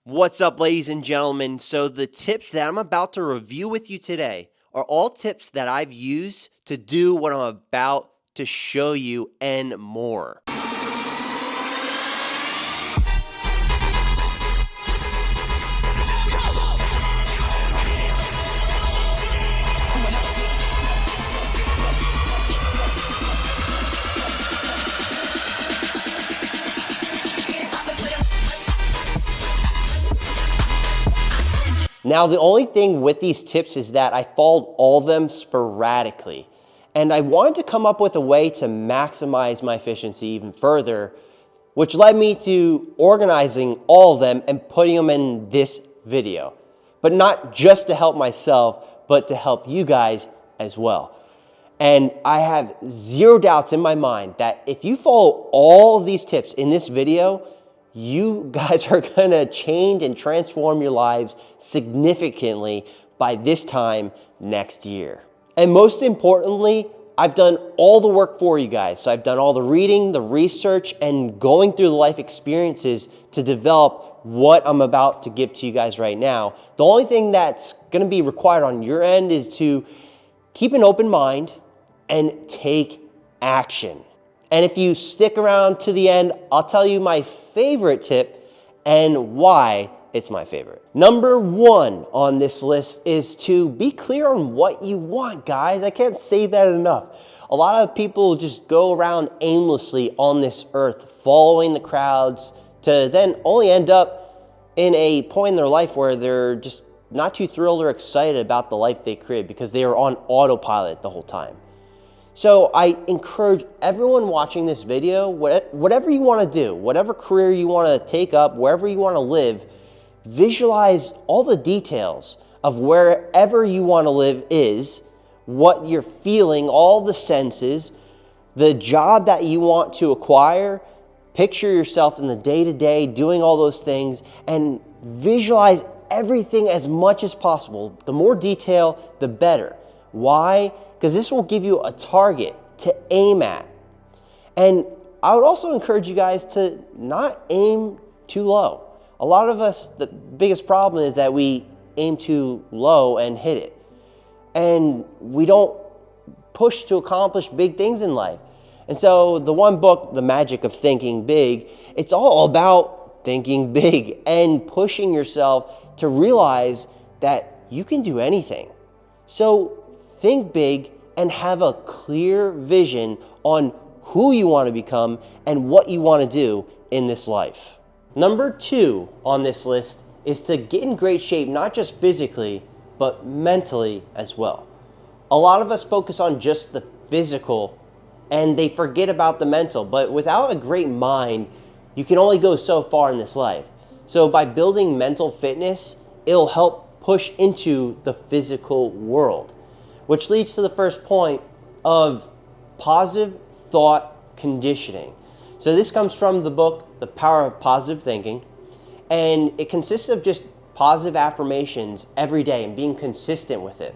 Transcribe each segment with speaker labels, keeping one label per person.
Speaker 1: What's up, ladies and gentlemen? So, the tips that I'm about to review with you today are all tips that I've used to do what I'm about to show you and more. Now, the only thing with these tips is that I followed all of them sporadically. And I wanted to come up with a way to maximize my efficiency even further, which led me to organizing all of them and putting them in this video. But not just to help myself, but to help you guys as well. And I have zero doubts in my mind that if you follow all of these tips in this video, you guys are gonna change and transform your lives significantly by this time next year. And most importantly, I've done all the work for you guys. So I've done all the reading, the research, and going through the life experiences to develop what I'm about to give to you guys right now. The only thing that's gonna be required on your end is to keep an open mind and take action. And if you stick around to the end, I'll tell you my favorite tip and why it's my favorite. Number one on this list is to be clear on what you want, guys. I can't say that enough. A lot of people just go around aimlessly on this earth, following the crowds, to then only end up in a point in their life where they're just not too thrilled or excited about the life they created because they were on autopilot the whole time. So I encourage everyone watching this video, whatever you want to do, whatever career you want to take up, wherever you want to live, visualize all the details of wherever you want to live is, what you're feeling, all the senses, the job that you want to acquire. Picture yourself in the day-to-day doing all those things and visualize everything as much as possible. The more detail, the better. Why? Because this will give you a target to aim at. And I would also encourage you guys to not aim too low. A lot of us, the biggest problem is that we aim too low and hit it. And we don't push to accomplish big things in life. And so the one book, The Magic of Thinking Big, it's all about thinking big and pushing yourself to realize that you can do anything. So think big and have a clear vision on who you want to become and what you want to do in this life. Number two on this list is to get in great shape, not just physically, but mentally as well. A lot of us focus on just the physical and they forget about the mental, but without a great mind, you can only go so far in this life. So by building mental fitness, it'll help push into the physical world. Which leads to the first point of positive thought conditioning. So this comes from the book, The Power of Positive Thinking, and it consists of just positive affirmations every day and being consistent with it,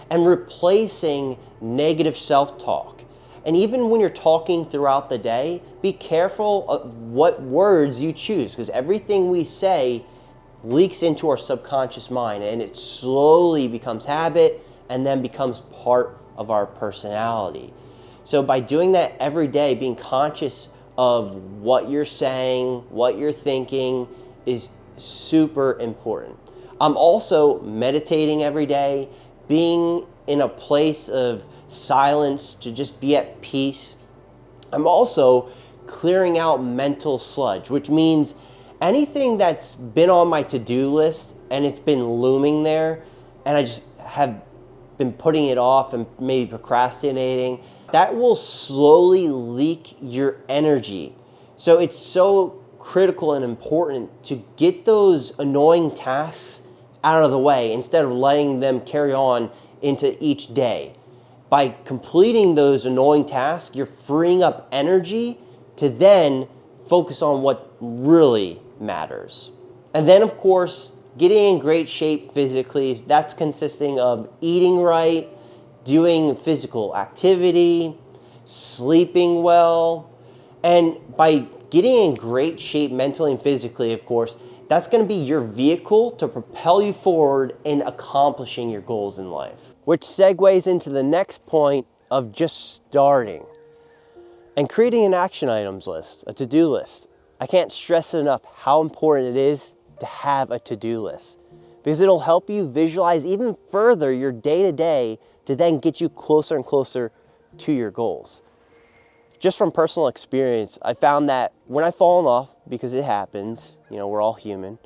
Speaker 1: and replacing negative self-talk. And even when you're talking throughout the day, be careful of what words you choose, because everything we say leaks into our subconscious mind, and it slowly becomes habit, and then becomes part of our personality. So by doing that every day, being conscious of what you're saying, what you're thinking is super important. I'm also meditating every day, being in a place of silence to just be at peace. I'm also clearing out mental sludge, which means anything that's been on my to-do list and it's been looming there and I just have been putting it off and maybe procrastinating, that will slowly leak your energy. So it's so critical and important to get those annoying tasks out of the way instead of letting them carry on into each day. By completing those annoying tasks, you're freeing up energy to then focus on what really matters. And then, of course, getting in great shape physically, that's consisting of eating right, doing physical activity, sleeping well, and by getting in great shape mentally and physically, of course, That's going to be your vehicle to propel you forward in accomplishing your goals in life. Which segues into the next point of just starting and creating an action items list, a to-do list. I can't stress enough how important it is to have a to-do list, because it'll help you visualize even further your day-to-day to then get you closer and closer to your goals. Just from personal experience, I found that when I've fallen off, because it happens, we're all human,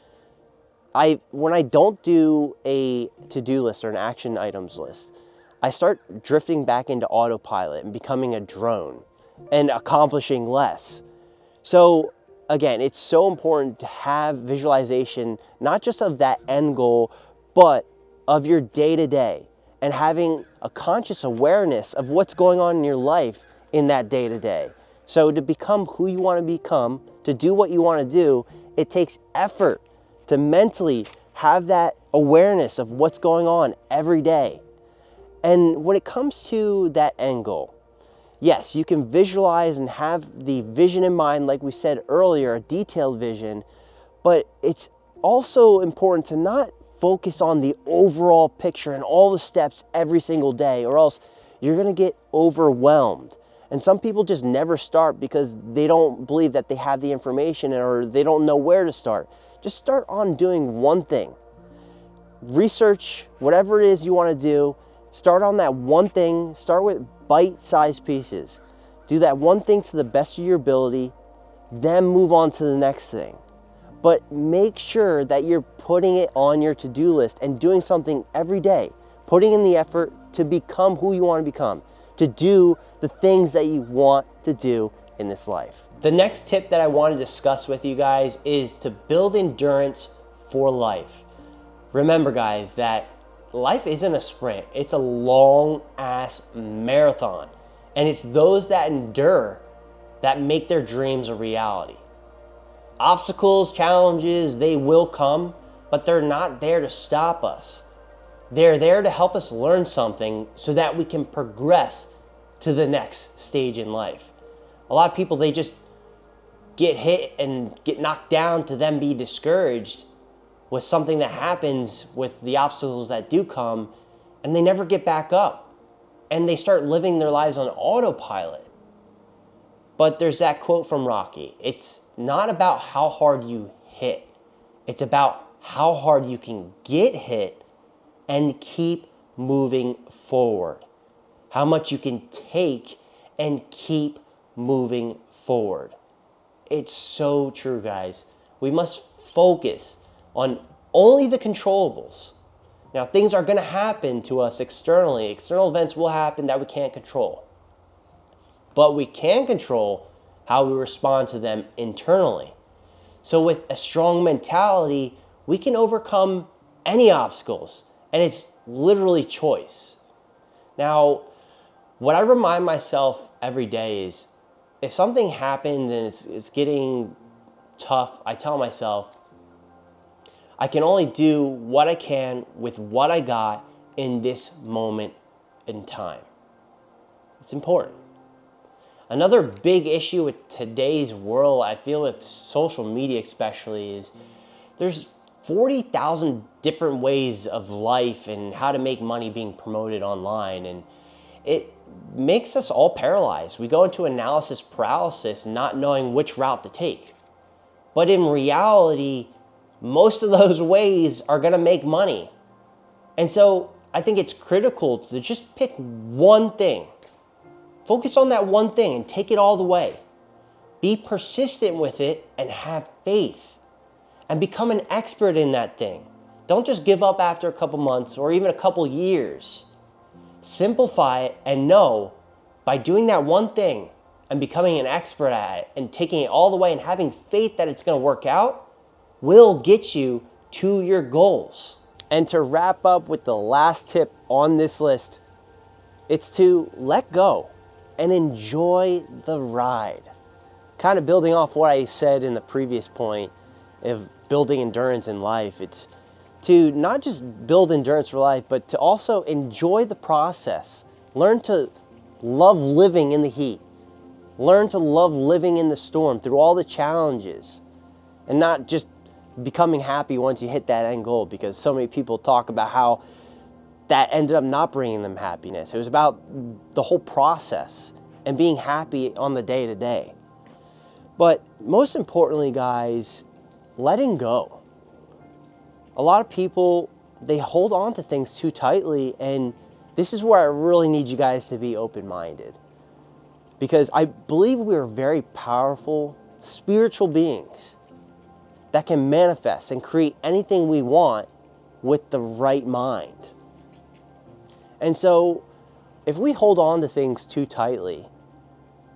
Speaker 1: when I don't do a to-do list or an action items list, I start drifting back into autopilot and becoming a drone and accomplishing less. So again, it's so important to have visualization, not just of that end goal, but of your day-to-day, and having a conscious awareness of what's going on in your life in that day-to-day. So to become who you want to become, to do what you want to do, it takes effort to mentally have that awareness of what's going on every day. And when it comes to that end goal, yes, you can visualize and have the vision in mind, like we said earlier, a detailed vision, but it's also important to not focus on the overall picture and all the steps every single day, or else you're going to get overwhelmed. And some people just never start because they don't believe that they have the information, or they don't know where to start. Just start on doing one thing. Research whatever it is you want to do. Start on that one thing. Start with bite-sized pieces. Do that one thing to the best of your ability, then move on to the next thing. But make sure that you're putting it on your to-do list and doing something every day, putting in the effort to become who you want to become, to do the things that you want to do in this life. The next tip that I want to discuss with you guys is to build endurance for life. Remember, guys, that life isn't a sprint. It's a long-ass marathon. And it's those that endure that make their dreams a reality. Obstacles, challenges, they will come, but they're not there to stop us. They're there to help us learn something so that we can progress to the next stage in life. A lot of people, they just get hit and get knocked down to then be discouraged with something that happens with the obstacles that do come, and they never get back up, and they start living their lives on autopilot. But there's that quote from Rocky: it's not about how hard you hit, it's about how hard you can get hit and keep moving forward. How much you can take and keep moving forward. It's so true, guys. We must focus on only the controllables. Now, things are going to happen to us externally. External events will happen that we can't control. But we can control how we respond to them internally. So with a strong mentality, we can overcome any obstacles, and it's literally choice. Now, what I remind myself every day is, if something happens and it's getting tough, I tell myself, I can only do what I can with what I got in this moment in time. It's important. Another big issue with today's world, I feel with social media especially, is there's 40,000 different ways of life and how to make money being promoted online, and it makes us all paralyzed. We go into analysis paralysis, not knowing which route to take. But in reality, most of those ways are going to make money. And so I think it's critical to just pick one thing. Focus on that one thing and take it all the way. Be persistent with it and have faith. And become an expert in that thing. Don't just give up after a couple months or even a couple years. Simplify it and know, by doing that one thing and becoming an expert at it and taking it all the way and having faith that it's going to work out, will get you to your goals. And to wrap up with the last tip on this list, it's to let go and enjoy the ride. Kind of building off what I said in the previous point of building endurance in life, it's to not just build endurance for life, but to also enjoy the process. Learn to love living in the heat. Learn to love living in the storm through all the challenges, and not just becoming happy once you hit that end goal, because so many people talk about how that ended up not bringing them happiness. It was about the whole process and being happy on the day to day. But most importantly, guys, letting go. A lot of people, they hold on to things too tightly, and this is where I really need you guys to be open-minded. Because I believe we are very powerful, spiritual beings that can manifest and create anything we want with the right mind. And so, if we hold on to things too tightly,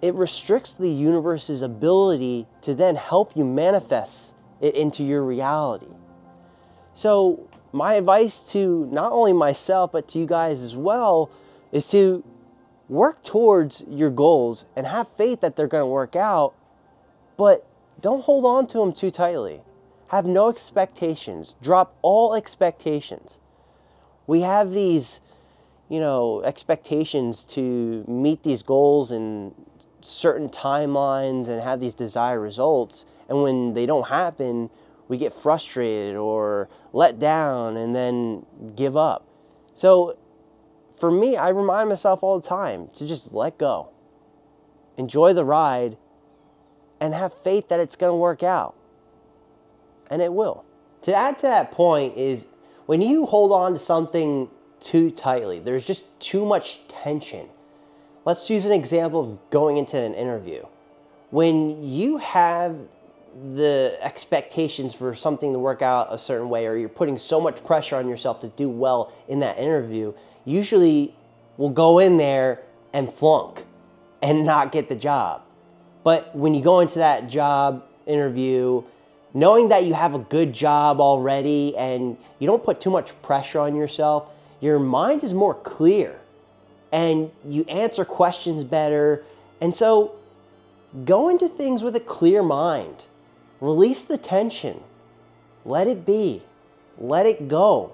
Speaker 1: it restricts the universe's ability to then help you manifest it into your reality. So, my advice to not only myself, but to you guys as well, is to work towards your goals and have faith that they're going to work out, but don't hold on to them too tightly. Have no expectations. Drop all expectations. We have these, expectations to meet these goals in certain timelines and have these desired results. And when they don't happen, we get frustrated or let down and then give up. So for me, I remind myself all the time to just let go. Enjoy the ride and have faith that it's going to work out. And it will. To add to that point is, when you hold on to something too tightly, there's just too much tension. Let's use an example of going into an interview. When you have the expectations for something to work out a certain way, or you're putting so much pressure on yourself to do well in that interview, usually we'll go in there and flunk and not get the job. But when you go into that job interview knowing that you have a good job already and you don't put too much pressure on yourself, your mind is more clear and you answer questions better. And so go into things with a clear mind. Release the tension. Let it be. Let it go.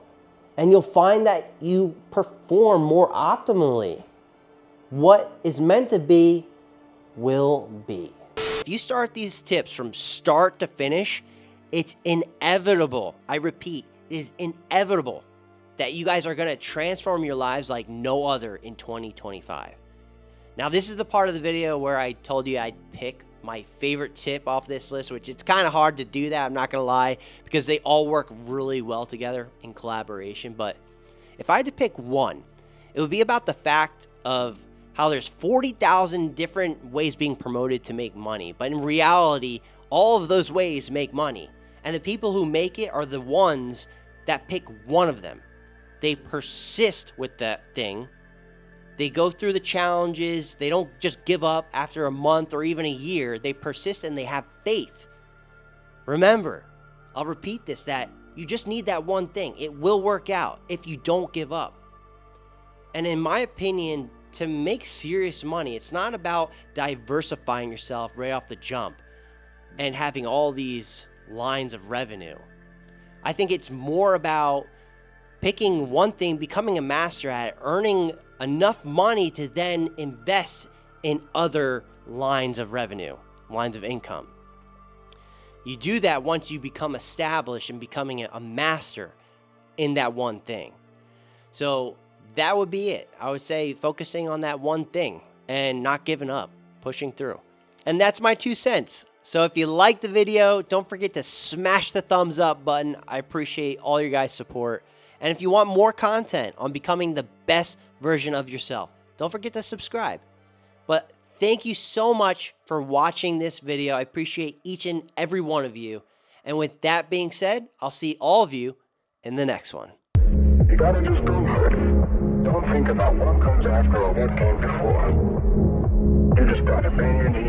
Speaker 1: And you'll find that you perform more optimally. What is meant to be will be. If you start these tips from start to finish, it's inevitable. I repeat, it is inevitable that you guys are going to transform your lives like no other in 2025. Now, this is the part of the video where I told you I'd pick my favorite tip off this list, which it's kind of hard to do that, I'm not going to lie, because they all work really well together in collaboration. But if I had to pick one, it would be about the fact of how there's 40,000 different ways being promoted to make money. But in reality, all of those ways make money. And the people who make it are the ones that pick one of them. They persist with that thing. They go through the challenges. They don't just give up after a month or even a year. They persist and they have faith. Remember, I'll repeat this, that you just need that one thing. It will work out if you don't give up. And in my opinion, to make serious money, it's not about diversifying yourself right off the jump and having all these lines of revenue. I think it's more about picking one thing, becoming a master at it, earning enough money to then invest in other lines of revenue, lines of income. You do that once you become established and becoming a master in that one thing. So that would be it. I would say focusing on that one thing and not giving up, pushing through. And that's my 2 cents. So if you liked the video, don't forget to smash the thumbs up button. I appreciate all your guys' support. And if you want more content on becoming the best version of yourself, don't forget to subscribe. But thank you so much for watching this video. I appreciate each and every one of you. And with that being said, I'll see all of you in the next one.
Speaker 2: You gotta just go for it. Don't think about what comes after or what came before. You just gotta bend your knees.